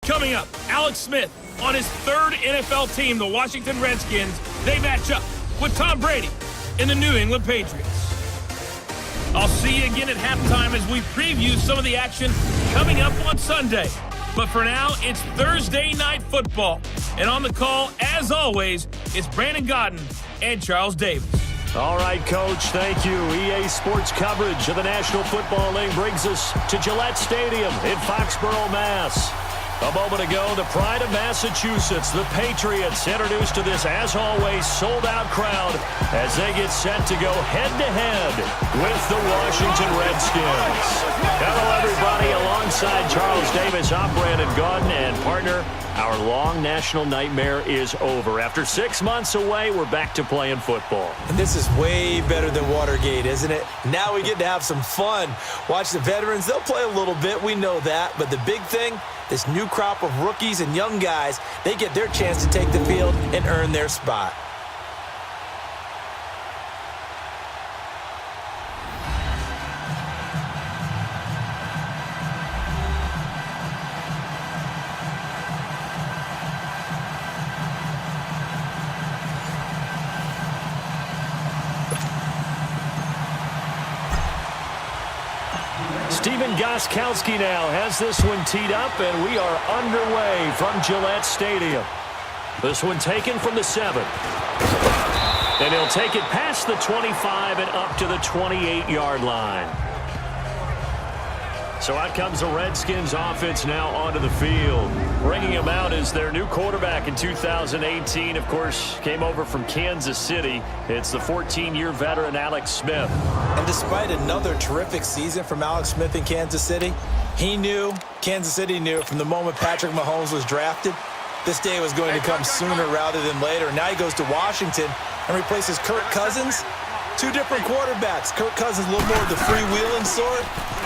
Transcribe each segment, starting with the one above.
Coming up, Alex Smith on his third NFL team, the Washington Redskins. They match up with Tom Brady and the New England Patriots. I'll see you again at halftime as we preview some of the action coming up on Sunday. But for now, it's Thursday Night Football. And on the call, as always, it's Brandon Godden and Charles Davis. All right, Coach, thank you. EA Sports coverage of the National Football League brings us to Gillette Stadium in Foxborough, Mass. A moment ago, the pride of Massachusetts, the Patriots, introduced to this, as always, sold-out crowd as they get set to go head-to-head with the Washington Redskins. Hello, everybody. Alongside Charles Davis, I'm Brandon Godden, and partner, our long national nightmare is over. After 6 months away, we're back to playing football. And this is way better than Watergate, isn't it? Now we get to have some fun. Watch the veterans. They'll play a little bit. We know that. But the big thing, this new crop of rookies and young guys, they get their chance to take the field and earn their spot. Stephen Gostkowski now has this one teed up, and we are underway from Gillette Stadium. This one taken from the 7. And he'll take it past the 25 and up to the 28-yard line. So out comes the Redskins offense now onto the field. Bringing him out is their new quarterback in 2018. Of course, came over from Kansas City. It's the 14-year veteran Alex Smith. And despite another terrific season from Alex Smith in Kansas City, Kansas City knew from the moment Patrick Mahomes was drafted, this day was going to come sooner rather than later. Now he goes to Washington and replaces Kirk Cousins. Two different quarterbacks. Kirk Cousins a little more of the freewheeling sort.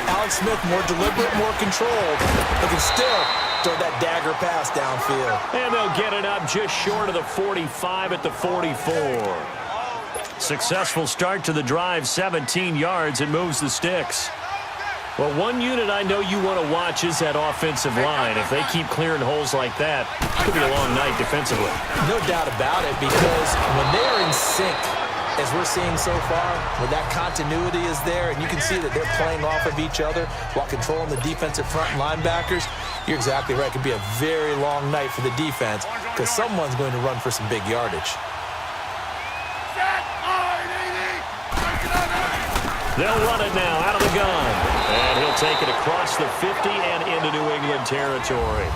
Alex Smith more deliberate, more controlled. They can still throw that dagger pass downfield. And they'll get it up just short of the 45 at the 44. Successful start to the drive, 17 yards, and moves the sticks. Well, one unit I know you want to watch is that offensive line. If they keep clearing holes like that, it could be a long night defensively. No doubt about it, because when they're in sync, as we're seeing so far, where that continuity is there, and you can see that they're playing off of each other while controlling the defensive front and linebackers, you're exactly right. It could be a very long night for the defense because someone's going to run for some big yardage. They'll run it now out of the gun. And he'll take it across the 50 and into New England territory.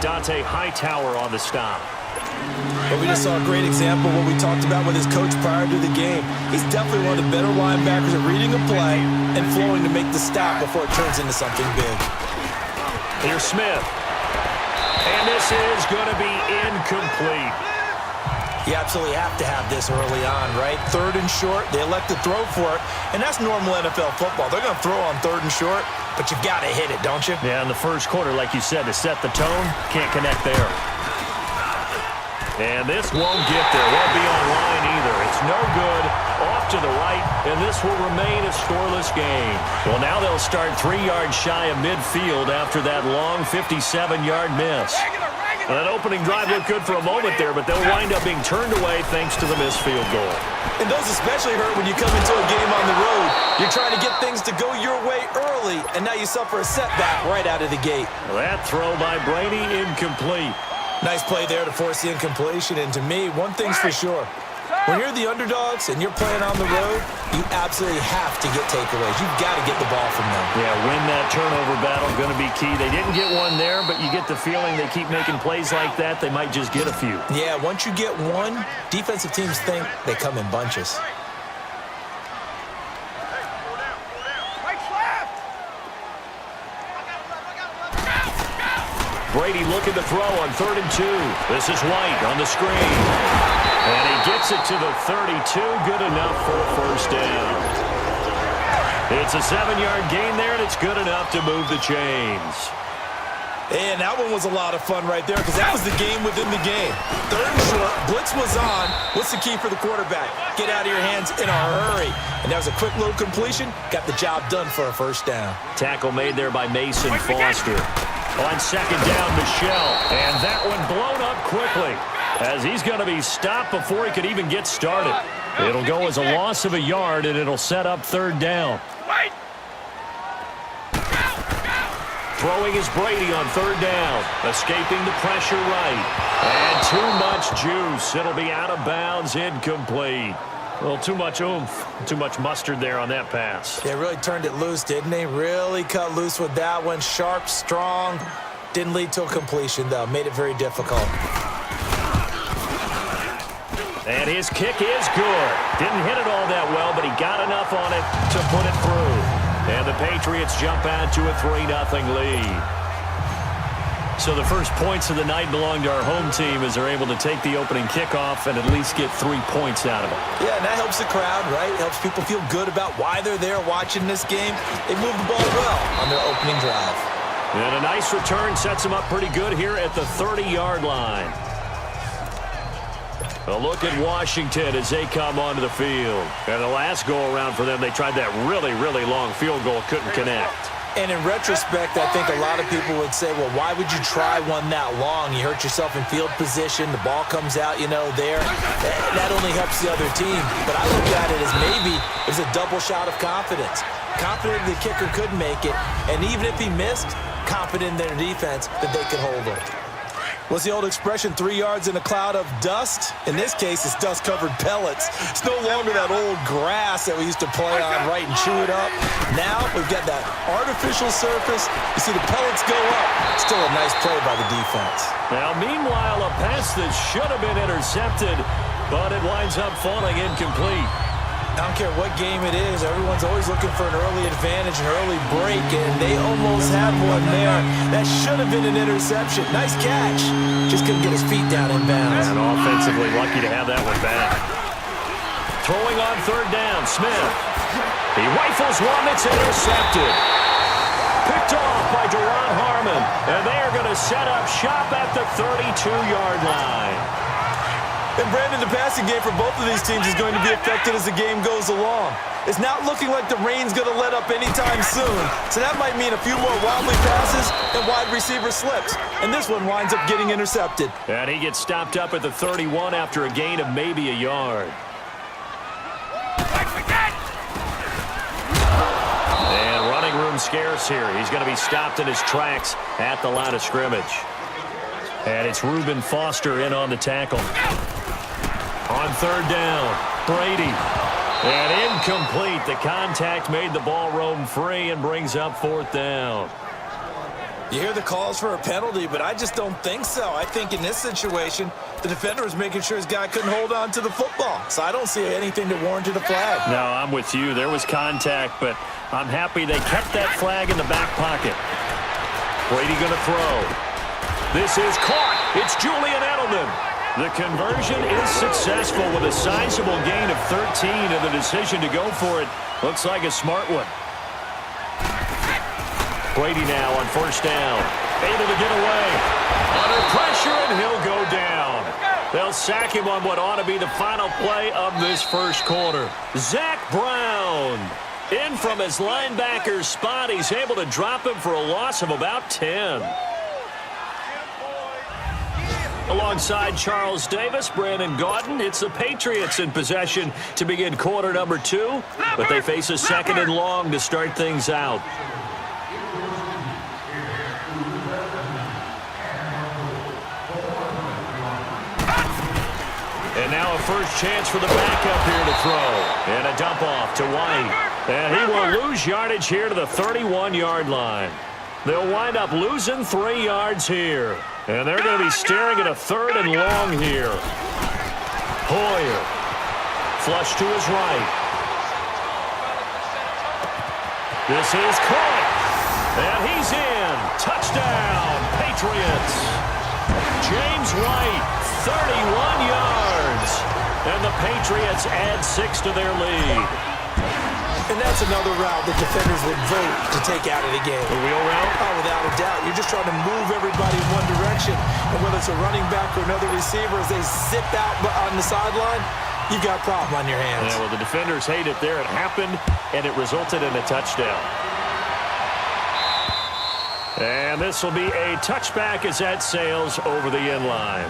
Dante Hightower on the stop. But we just saw a great example of what we talked about with his coach prior to the game. He's definitely one of the better linebackers at reading a play and flowing to make the stop before it turns into something big. Here's Smith. And this is going to be incomplete. You absolutely have to have this early on, right? 3rd and short, they elect to throw for it, and that's normal NFL football. They're going to throw on 3rd and short, but you've got to hit it, don't you? Yeah, in the first quarter, like you said, to set the tone, can't connect there. And this won't get there. Won't be on line either. It's no good. Off to the right, and this will remain a scoreless game. Well, now they'll start 3 yards shy of midfield after that long 57-yard miss. That opening drive looked good for a moment there, but they'll wind up being turned away thanks to the missed field goal. And those especially hurt when you come into a game on the road. You're trying to get things to go your way early, and now you suffer a setback right out of the gate. That throw by Brady incomplete. Nice play there to force the incompletion, and to me, one thing's for sure. When you're the underdogs and you're playing on the road, you absolutely have to get takeaways. You've got to get the ball from them. Yeah, win that turnover battle, going to be key. They didn't get one there, but you get the feeling they keep making plays like that, they might just get a few. Yeah, once you get one, defensive teams think they come in bunches. Brady looking to throw on 3rd and 2. This is White on the screen. And he gets it to the 32. Good enough for a first down. It's a 7-yard gain there, and it's good enough to move the chains. And that one was a lot of fun right there because that was the game within the game. 3rd and short, blitz was on. What's the key for the quarterback? Get out of your hands in a hurry. And that was a quick little completion. Got the job done for a first down. Tackle made there by Mason Foster. On second down, Michelle. And that one blown up quickly as he's going to be stopped before he could even get started. It'll go as a loss of a yard, and it'll set up third down. Throwing is Brady on third down. Escaping the pressure right. And too much juice. It'll be out of bounds, incomplete. Well, too much oomph, too much mustard there on that pass. They really turned it loose, didn't they? Really cut loose with that one. Sharp, strong. Didn't lead to a completion, though. Made it very difficult. And his kick is good. Didn't hit it all that well, but he got enough on it to put it through. And the Patriots jump out to a 3-0 lead. So the first points of the night belong to our home team as they're able to take the opening kickoff and at least get 3 points out of it. Yeah, and that helps the crowd, right? It helps people feel good about why they're there watching this game. They moved the ball well on their opening drive. And a nice return sets them up pretty good here at the 30-yard line. A look at Washington as they come onto the field. And the last go-around for them, they tried that really, really long field goal, couldn't connect. And in retrospect, I think a lot of people would say, well, why would you try one that long? You hurt yourself in field position. The ball comes out, there. That only helps the other team. But I look at it as maybe it was a double shot of confidence. Confident the kicker could make it. And even if he missed, confident in their defense that they could hold him. What's the old expression, 3 yards in a cloud of dust? In this case, it's dust-covered pellets. It's no longer that old grass that we used to play on, right, and chew it up. Now we've got that artificial surface. You see the pellets go up. Still a nice play by the defense. Now, meanwhile, a pass that should have been intercepted, but it winds up falling incomplete. I don't care what game it is. Everyone's always looking for an early advantage, an early break, and they almost had one there. That should have been an interception. Nice catch. Just couldn't get his feet down in bounds. And offensively lucky to have that one back. Throwing on third down, Smith. He rifles one that's intercepted. Picked off by Duron Harmon, and they are going to set up shop at the 32-yard line. And Brandon, the passing game for both of these teams is going to be affected as the game goes along. It's not looking like the rain's going to let up anytime soon. So that might mean a few more wobbly passes and wide receiver slips. And this one winds up getting intercepted. And he gets stopped up at the 31 after a gain of maybe a yard. And running room scarce here. He's going to be stopped in his tracks at the line of scrimmage. And it's Reuben Foster in on the tackle. On third down, Brady. And incomplete. The contact made the ball roam free and brings up fourth down. You hear the calls for a penalty, but I just don't think so. I think in this situation, the defender was making sure his guy couldn't hold on to the football. So I don't see anything that warranted a flag. No, I'm with you. There was contact, but I'm happy they kept that flag in the back pocket. Brady going to throw. This is caught. It's Julian Edelman. The conversion is successful with a sizable gain of 13, and the decision to go for it looks like a smart one. Brady now on first down. Able to get away. Under pressure, and he'll go down. They'll sack him on what ought to be the final play of this first quarter. Zach Brown in from his linebacker's spot. He's able to drop him for a loss of about 10. Alongside Charles Davis, Brandon Gaudin, it's the Patriots in possession to begin quarter number 2, but they face a second and long to start things out. And now a first chance for the backup here to throw. And a dump off to White. And he will lose yardage here to the 31-yard line. They'll wind up losing 3 yards here. And they're going to be staring at a third and long here. Hoyer. Flush to his right. This is caught. And he's in. Touchdown, Patriots. James White, 31 yards. And the Patriots add 6 to their lead. And that's another route that defenders would vote to take out of the game. The wheel route? Oh, without a doubt. You're just trying to move everybody in one direction. And whether it's a running back or another receiver, as they zip out on the sideline, you've got a problem on your hands. Yeah, well, the defenders hate it there. It happened, and it resulted in a touchdown. And this will be a touchback as that sails over the inline.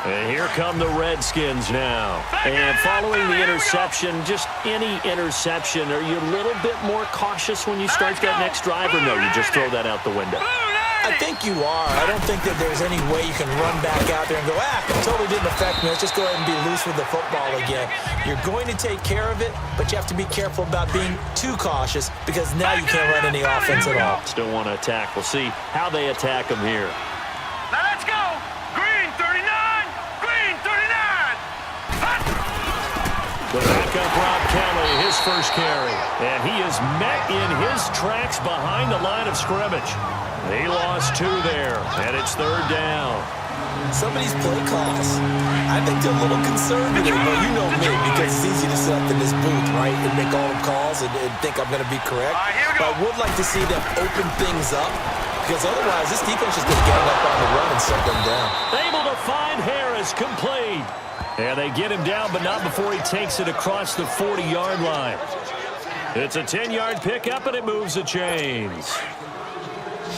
And here come the Redskins now. And following the interception, just any interception, are you a little bit more cautious when you start that next drive, or no, you just throw that out the window? I think you are. I don't think that there's any way you can run back out there and go, it totally didn't affect me. Let's just go ahead and be loose with the football again. You're going to take care of it, but you have to be careful about being too cautious because now you can't run any offense at all. Still want to attack. We'll see how they attack them here. Now let's go. Green 39. Green 39. The backup Rob Kelly, his first carry. And he is met in his tracks behind the line of scrimmage. He lost 2 there, and it's 3rd down. Some of these play calls, I think they're a little conservative, but you know me, because it's easy to sit up in this booth, right, and make all the calls and think I'm going to be correct. But I would like to see them open things up, because otherwise this defense is going to get up on the run and shut them down. Able to find Harris, complete. And they get him down, but not before he takes it across the 40-yard line. It's a 10-yard pickup, and it moves the chains.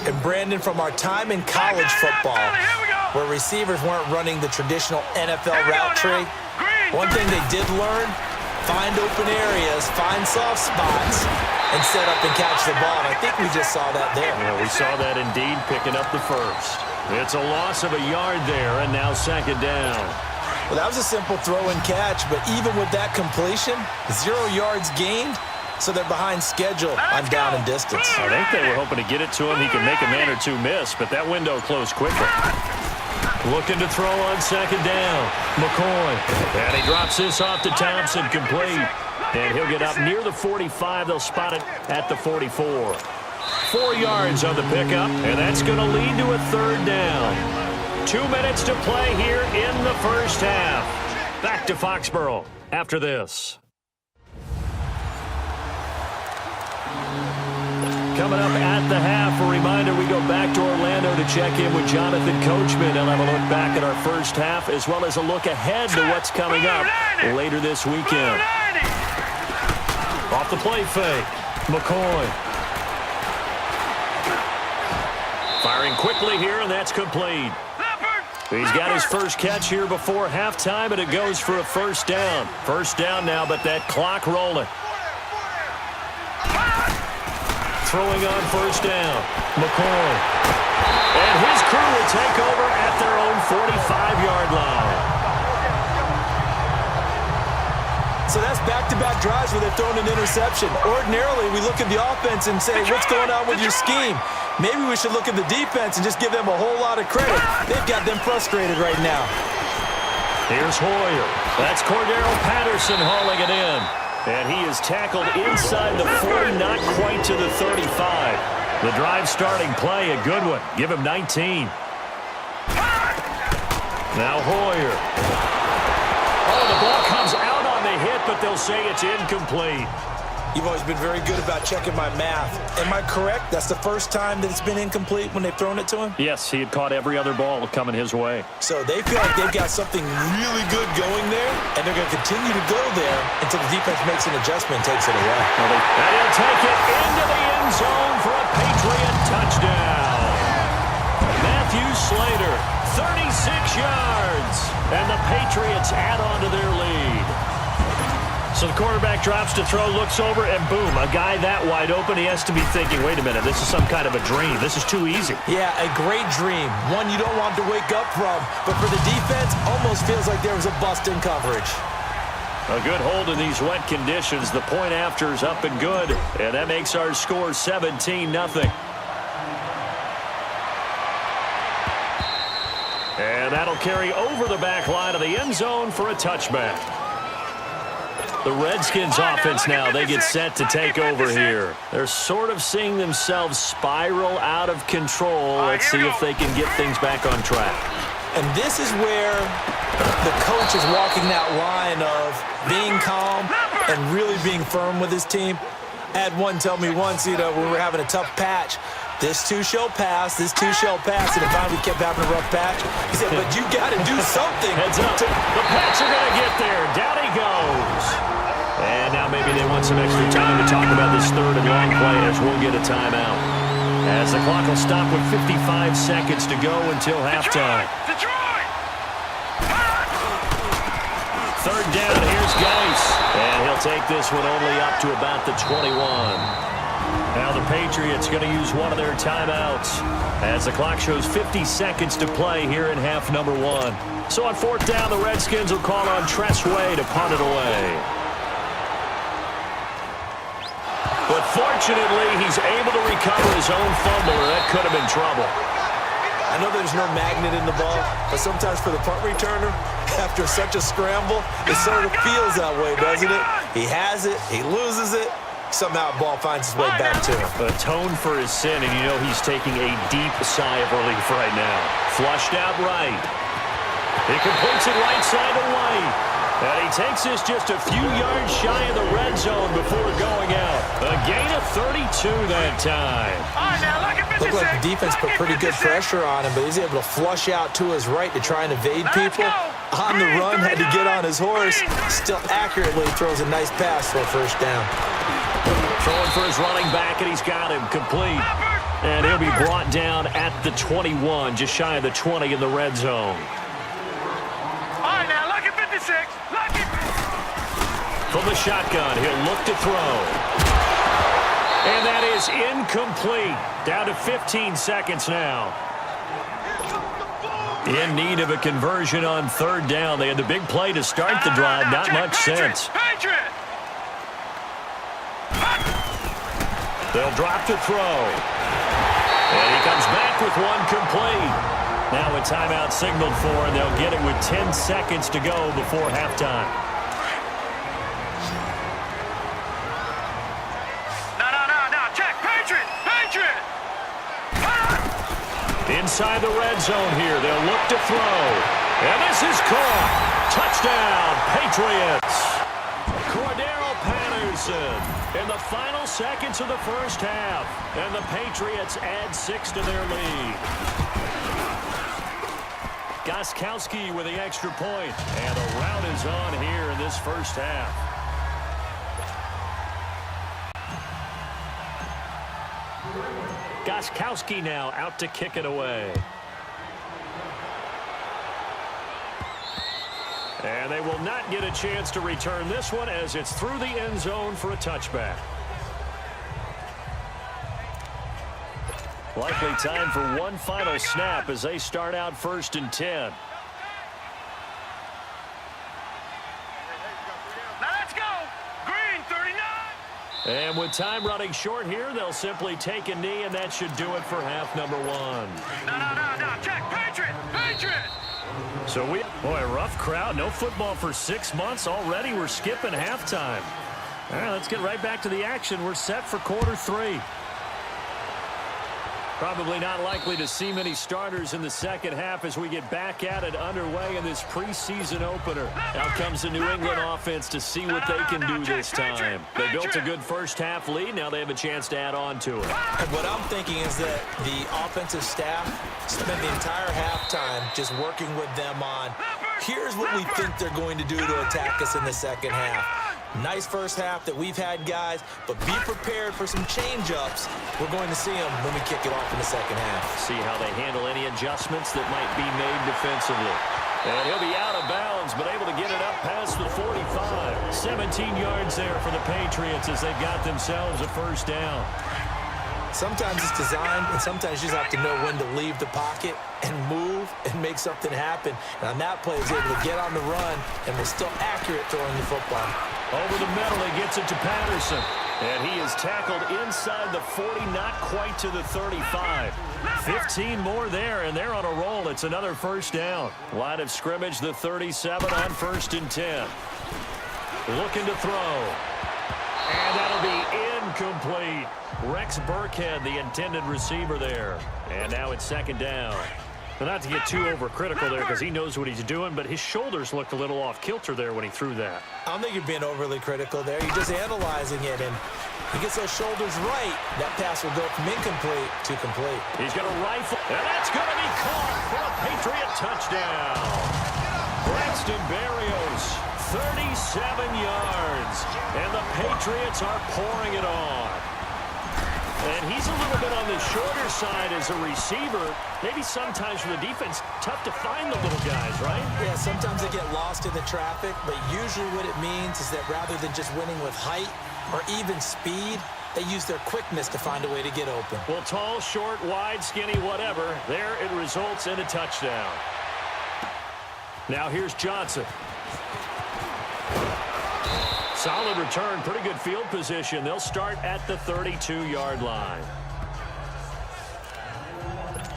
And Brandon, from our time in college football, where receivers weren't running the traditional NFL route tree, one thing they did learn, find open areas, find soft spots, and set up and catch the ball. And I think we just saw that there. Yeah, we saw that indeed, picking up the first. It's a loss of a yard there, and now 2nd down. Well, that was a simple throw and catch, but even with that completion, 0 yards gained, so they're behind schedule on down and distance. I think they were hoping to get it to him. He can make a man or 2 miss, but that window closed quickly. Looking to throw on 2nd down. McCoy. And he drops this off to Thompson, complete. And he'll get up near the 45. They'll spot it at the 44. 4 yards on the pickup, and that's going to lead to a 3rd down. 2 minutes to play here in the first half. Back to Foxborough after this. Coming up at the half, a reminder, we go back to Orlando to check in with Jonathan Coachman. He'll have a look back at our first half, as well as a look ahead to what's coming up later this weekend. Off the play fake, McCoy. Firing quickly here, and that's complete. He's got his first catch here before halftime, and it goes for a 1st down. 1st down now, but that clock rolling. Throwing on 1st down, McCoy. And his crew will take over at their own 45-yard line. So that's back-to-back drives where they've thrown an interception. Ordinarily, we look at the offense and say, what's going on with your scheme? Maybe we should look at the defense and just give them a whole lot of credit. They've got them frustrated right now. Here's Hoyer. That's Cordero Patterson hauling it in. And he is tackled inside the 40, not quite to the 35. The drive starting play, a good one. Give him 19. Now Hoyer. Oh, the ball comes out on the hit, but they'll say it's incomplete. You've always been very good about checking my math. Am I correct? That's the first time that it's been incomplete when they've thrown it to him? Yes, he had caught every other ball coming his way. So they feel like they've got something really good going there, and they're going to continue to go there until the defense makes an adjustment and takes it away. And he'll take it into the end zone for a Patriot touchdown. Matthew Slater, 36 yards, and the Patriots add on to their lead. So the quarterback drops to throw, looks over, and boom, a guy that wide open, he has to be thinking, wait a minute, this is some kind of a dream. This is too easy. Yeah, a great dream. One you don't want to wake up from. But for the defense, almost feels like there was a bust in coverage. A good hold in these wet conditions. The point after is up and good, and that makes our score 17-0. And that'll carry over the back line of the end zone for a touchback. The Redskins offense now, they get set to take over here. They're sort of seeing themselves spiral out of control. Let's see if they can get things back on track. And this is where the coach is walking that line of being calm and really being firm with his team. I had one tell me once, when we were having a tough patch, this too shall pass, this too shall pass. And finally we kept having a rough patch. He said, but you got to do something. Heads up. The Pats are going to get there. Down he goes. And now maybe they want some extra time to talk about this 3rd and long play as we'll get a timeout. As the clock will stop with 55 seconds to go until halftime. Detroit! Third down, here's Geis. And he'll take this one only up to about the 21. Now the Patriots going to use one of their timeouts as the clock shows 50 seconds to play here in half number 1. So on fourth down, the Redskins will call on Tressway to punt it away. But fortunately, he's able to recover his own fumble, or that could have been trouble. I know there's no magnet in the ball, but sometimes for the punt returner, after such a scramble, it sort of feels that way, doesn't it? He has it, he loses it, somehow the ball finds its way back to him. Atone for his sin, and you know he's taking a deep sigh of relief right now. Flushed out right. He completes it right side to White. And he takes this just a few yards shy of the red zone before going out. A gain of 32 that time. Looked like the defense put pretty good pressure on him, but he's able to flush out to his right to try and evade people. On the run, had to get on his horse. Still accurately throws a nice pass for a first down. Throwing for his running back, and he's got him complete. And he'll be brought down at the 21, just shy of the 20 in the red zone. From the shotgun, he'll look to throw. And that is incomplete. Down to 15 seconds now. In need of a conversion on third down. They had the big play to start the drive. Not much sense. They'll drop to throw. And he comes back with one complete. Now a timeout signaled for, and they'll get it with 10 seconds to go before halftime. Inside the red zone here, they'll look to throw. And this is caught. Touchdown, Patriots. Cordero Patterson in the final seconds of the first half. And the Patriots add 6 to their lead. Gostkowski with the extra point. And the rout is on here in this first half. Gostkowski now out to kick it away. And they will not get a chance to return this one as it's through the end zone for a touchback. Likely time for one final snap as they start out 1st and 10. And with time running short here, they'll simply take a knee, and that should do it for half number 1. No. Check. Patriot. So boy, rough crowd. No football for 6 months already. We're skipping halftime. All right, let's get right back to the action. We're set for quarter 3. Probably not likely to see many starters in the second half as we get back at it underway in this preseason opener. Out comes the New England offense to see what they can do this time. They built a good first half lead. Now they have a chance to add on to it. And what I'm thinking is that the offensive staff spent the entire halftime just working with them on, here's what we think they're going to do to attack us in the second half. Nice first half that we've had, guys, but be prepared for some change-ups. We're going to see them when we kick it off in the second half. See how they handle any adjustments that might be made defensively. And he'll be out of bounds, but able to get it up past the 45. 17 yards there for the Patriots as they got themselves a first down. Sometimes it's designed, and sometimes you just have to know when to leave the pocket and move and make something happen. And on that play, he's able to get on the run and was still accurate throwing the football. Over the middle, he gets it to Patterson. And he is tackled inside the 40, not quite to the 35. 15 more there, and they're on a roll. It's another first down. Line of scrimmage, the 37 on 1st and 10. Looking to throw. And that'll be incomplete. Rex Burkhead, the intended receiver there. And now it's 2nd down. But not to get too overcritical there because he knows what he's doing, but his shoulders looked a little off kilter there when he threw that. I don't think you're being overly critical there. You're just analyzing it, and he gets those shoulders right. That pass will go from incomplete to complete. He's going to rifle, and that's going to be caught for a Patriot touchdown. Braxton Berrios, 37 yards, and the Patriots are pouring it on. And he's a little bit on the shorter side as a receiver. Maybe sometimes for the defense, tough to find the little guys, right? Yeah, sometimes they get lost in the traffic, but usually what it means is that rather than just winning with height or even speed, they use their quickness to find a way to get open. Well, tall, short, wide, skinny, whatever. There it results in a touchdown. Now here's Johnson. Solid return, pretty good field position. They'll start at the 32-yard line.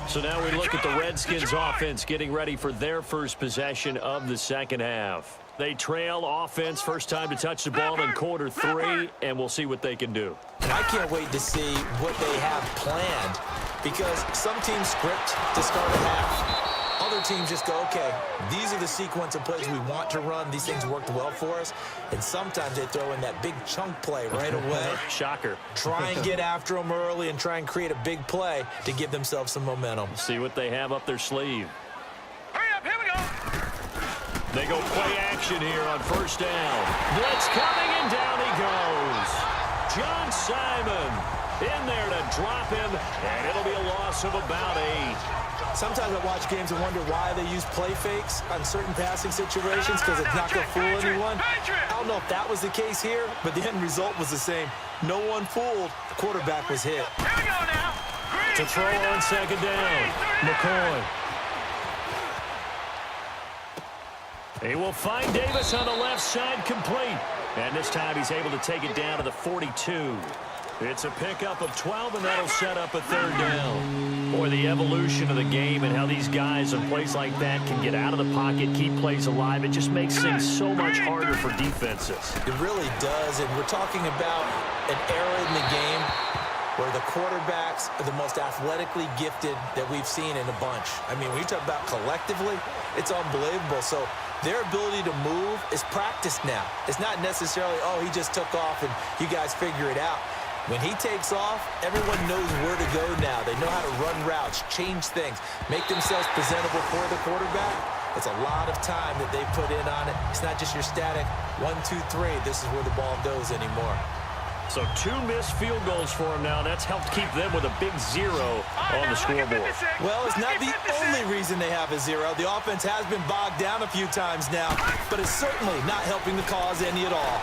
So now we look at the Redskins offense getting ready for their first possession of the second half. They trail offense, first time to touch the ball in quarter 3, and we'll see what they can do. And I can't wait to see what they have planned, because some teams script to start a half. Other teams just go, okay, these are the sequence of plays we want to run. These things worked well for us. And sometimes they throw in that big chunk play right away. Shocker. Try and get after them early and try and create a big play to give themselves some momentum. See what they have up their sleeve. Hurry up, here we go. They go play action here on first down. Blitz coming, and down he goes. John Simon in there to drop him, and it'll be a loss of about 8. Sometimes I watch games and wonder why they use play fakes on certain passing situations, because it's not going to fool anyone. I don't know if that was the case here, but the end result was the same. No one fooled. The quarterback was hit. Here we go now. To throw on second down, McCoy. He will find Davis on the left side, complete. And this time he's able to take it down to the 42. It's a pickup of 12, and that'll set up a third down. Boy, the evolution of the game and how these guys in plays like that can get out of the pocket, keep plays alive, it just makes things so much harder for defenses. It really does, and we're talking about an era in the game where the quarterbacks are the most athletically gifted that we've seen in a bunch. I mean, when you talk about collectively, it's unbelievable. So their ability to move is practiced now. It's not necessarily, oh, he just took off and you guys figure it out. When he takes off, everyone knows where to go now. They know how to run routes, change things, make themselves presentable for the quarterback. It's a lot of time that they put in on it. It's not just your static 1, 2, 3. This is where the ball goes anymore. So 2 missed field goals for him now. That's helped keep them with a big 0 on the scoreboard. Well, it's not the only reason they have a 0. The offense has been bogged down a few times now, but it's certainly not helping the cause any at all.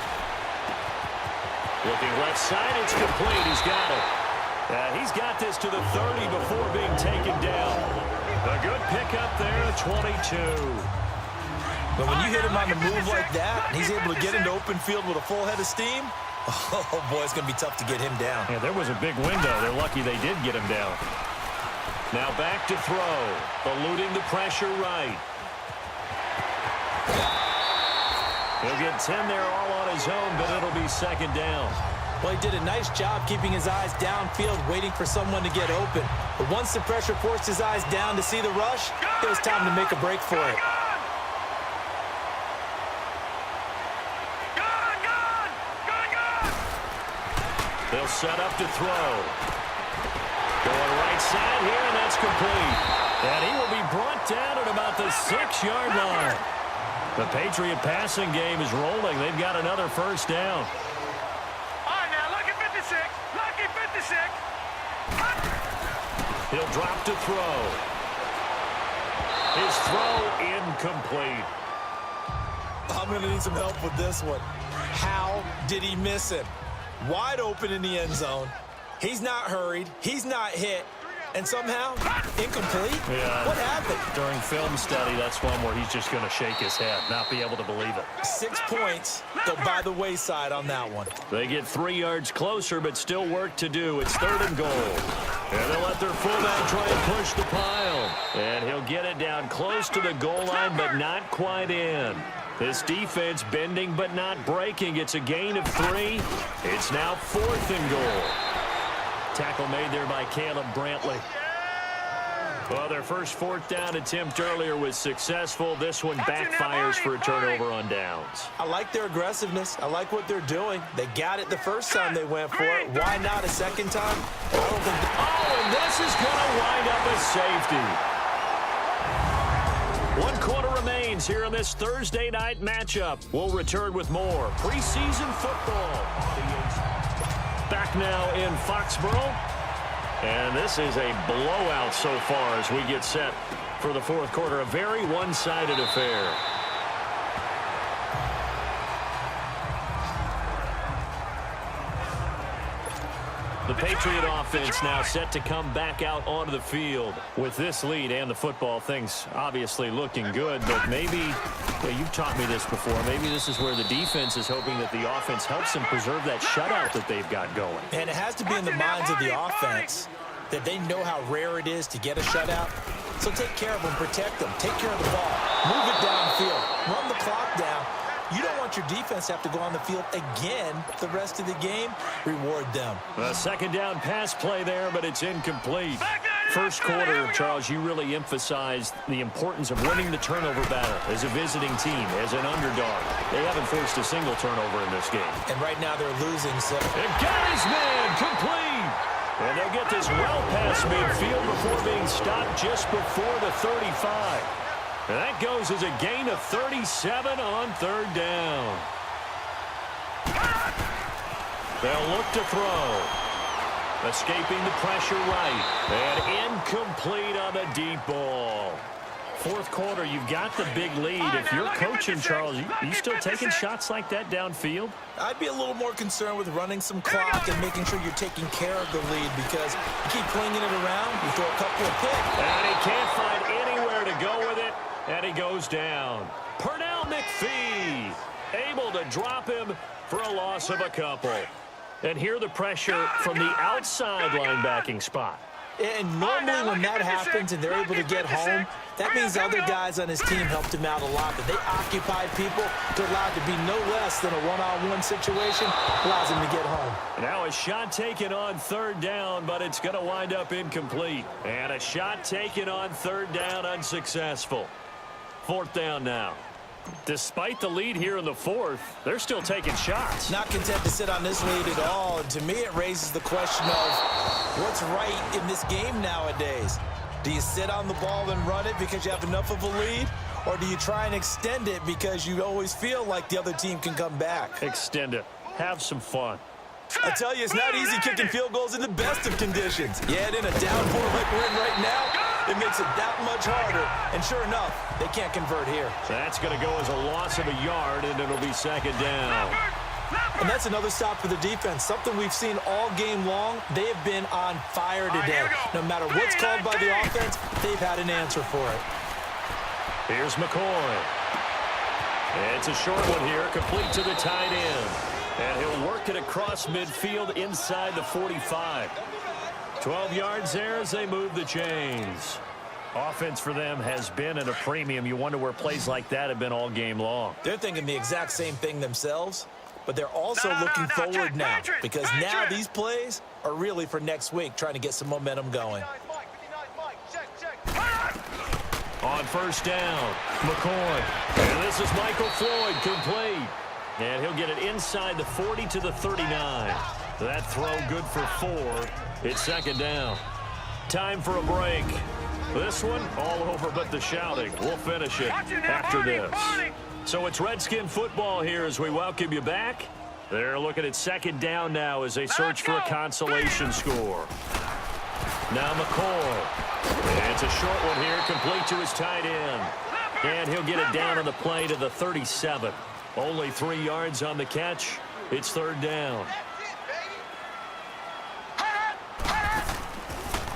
Looking left side, it's complete. He's got it. He's got this to the 30 before being taken down. A good pickup there, 22. But when you hit him on the move like that, and he's able to get into open field with a full head of steam, oh, boy, it's going to be tough to get him down. Yeah, there was a big window. They're lucky they did get him down. Now back to throw. Eluding the pressure right. He'll get 10 there all on his own, but it'll be second down. Well, he did a nice job keeping his eyes downfield, waiting for someone to get open. But once the pressure forced his eyes down to see the rush, it was time to make a break for it. They'll set up to throw. Going right side here, and that's complete. And he will be brought down at about the 6-yard line. The Patriot passing game is rolling. They've got another first down. All right, now, lucky 56. Lucky 56. He'll drop to throw. His throw incomplete. I'm going to need some help with this one. How did he miss it? Wide open in the end zone. He's not hurried. He's not hit. And somehow, incomplete? Yeah. What happened? During film study, that's one where he's just going to shake his head, not be able to believe it. 6 points go by the wayside on that one. They get 3 yards closer, but still work to do. It's 3rd and goal. And they'll let their fullback try and push the pile. And he'll get it down close to the goal line, but not quite in. This defense bending but not breaking. It's a gain of 3. It's now 4th and goal. Tackle made there by Caleb Brantley. Well, their first 4th down attempt earlier was successful. This one backfires for a turnover on downs. I like their aggressiveness. I like what they're doing. They got it the first time they went for it. Why not a second time? I don't think... Oh, and this is going to wind up as safety. 1 quarter remains here in this Thursday night matchup. We'll return with more preseason football. Back now in Foxborough. And this is a blowout so far as we get set for the fourth quarter. A very one-sided affair. The Patriot offense now set to come back out onto the field. With this lead and the football, things obviously looking good, but maybe, well, you've taught me this before, maybe this is where the defense is hoping that the offense helps them preserve that shutout that they've got going. And it has to be in the minds of the offense that they know how rare it is to get a shutout. So take care of them, protect them, take care of the ball, move it downfield, run the clock down. You don't want your defense to have to go on the field again the rest of the game. Reward them. A second down pass play there, but it's incomplete. First quarter, Charles, you really emphasized the importance of winning the turnover battle as a visiting team, as an underdog. They haven't forced a single turnover in this game. And right now they're losing. So it got his man complete. And they'll get this well past midfield before being stopped just before the 35. And that goes as a gain of 37 on third down. They'll look to throw. Escaping the pressure right. And incomplete on the deep ball. Fourth quarter, you've got the big lead. If you're coaching, Charles, you still taking shots like that downfield? I'd be a little more concerned with running some clock and making sure you're taking care of the lead, because you keep flinging it around, you throw a couple of picks. And he can't find anywhere to go with it. And he goes down. Pernell McPhee able to drop him for a loss of a couple. And here the pressure from the outside linebacking spot. And normally when that happens and they're able to get home, that means other guys on his team helped him out a lot. That they occupied people to allow it to be no less than a one-on-one situation, allows him to get home. Now a shot taken on third down, but it's going to wind up incomplete. And a shot taken on third down, unsuccessful. Fourth down now. Despite the lead here in the fourth, they're still taking shots. Not content to sit on this lead at all. And to me, it raises the question of what's right in this game nowadays. Do you sit on the ball and run it because you have enough of a lead? Or do you try and extend it because you always feel like the other team can come back? Extend it. Have some fun. I tell you, it's not easy kicking field goals in the best of conditions. Yet in a downpour like we're in right now, it makes it that much harder. And sure enough, they can't convert here. So that's going to go as a loss of a yard, and it'll be second down. And that's another stop for the defense. Something we've seen all game long. They have been on fire today. No matter what's called by the offense, they've had an answer for it. Here's McCoy. It's a short one here, complete to the tight end. And he'll work it across midfield inside the 45. 12 yards there as they move the chains. Offense for them has been at a premium. You wonder where plays like that have been all game long. They're thinking the exact same thing themselves, but they're also looking forward now, because now these plays are really for next week, trying to get some momentum going. On first down, McCoy. And this is Michael Floyd, complete. And he'll get it inside the 40 to the 39. That throw good for 4. It's second down. Time for a break. This one all over but the shouting. We'll finish it after this. So it's Redskin football here as we welcome you back. They're looking at second down now as they search for a consolation score. Now McCoy. It's a short one here, complete to his tight end. And he'll get it down on the play to the 37. Only 3 yards on the catch. It's third down.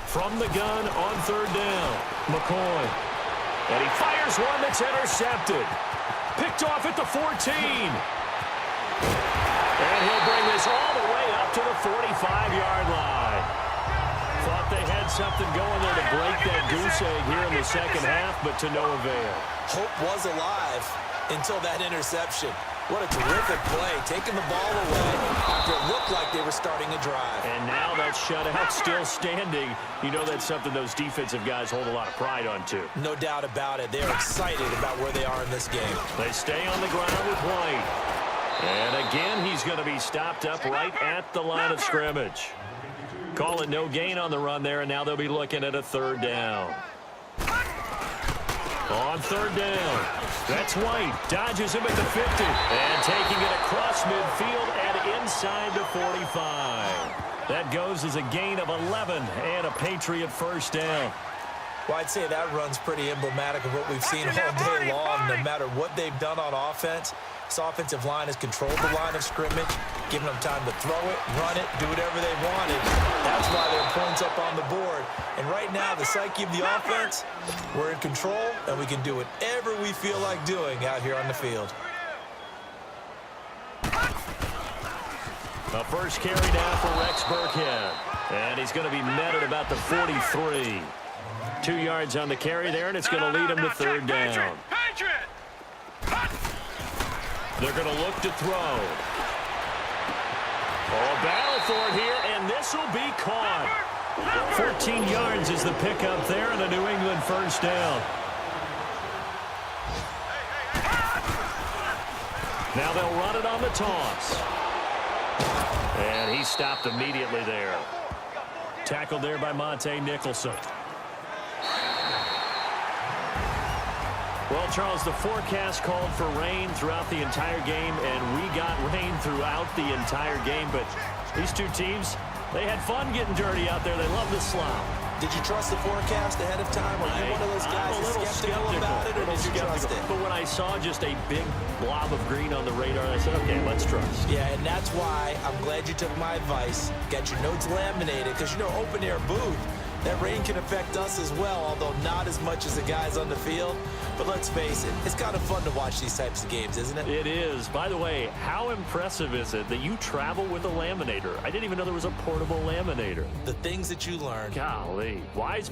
From the gun on third down, McCoy. And he fires one that's intercepted. Picked off at the 14. And he'll bring this all the way up to the 45-yard line. Thought they had something going there to break that goose egg here in the second half, but to no avail. Hope was alive until that interception. What a terrific play, taking the ball away after it looked like they were starting a drive. And now that shutout still standing. You know that's something those defensive guys hold a lot of pride on, too. No doubt about it. They're excited about where they are in this game. They stay on the ground with White. And again, he's going to be stopped up right at the line of scrimmage. Call it no gain on the run there, and now they'll be looking at a third down. On third down, that's White. Dodges him at the 50. And taking it across midfield and inside the 45. That goes as a gain of 11 and a Patriot first down. Well, I'd say that run's pretty emblematic of what we've seen all day long. No matter what they've done on offense, this offensive line has controlled the line of scrimmage, giving them time to throw it, run it, do whatever they wanted. That's why their points up on the board. And right now, the psyche of the offense, we're in control, and we can do whatever we feel like doing out here on the field. The first carry now for Rex Burkhead. And he's going to be met at about the 43. 2 yards on the carry there, and it's going to lead him to third down. They're going to look to throw. Oh, battle for it here, and this will be caught. 14 yards is the pickup there, and a New England first down. Now they'll run it on the toss. And he stopped immediately there. Tackled there by Monte Nicholson. Well, Charles, the forecast called for rain throughout the entire game, and we got rain throughout the entire game. But these two teams, they had fun getting dirty out there. They love the slop. Did you trust the forecast ahead of time? Were you one of those guys that's skeptical about it, or did you trust it? But when I saw just a big blob of green on the radar, I said, okay, let's trust. Yeah, and that's why I'm glad you took my advice. Got your notes laminated, because, you know, open-air booth, that rain can affect us as well, although not as much as the guys on the field. But let's face it, it's kind of fun to watch these types of games, isn't it? It is. By the way, how impressive is it that you travel with a laminator? I didn't even know there was a portable laminator. The things that you learn. Golly. Wise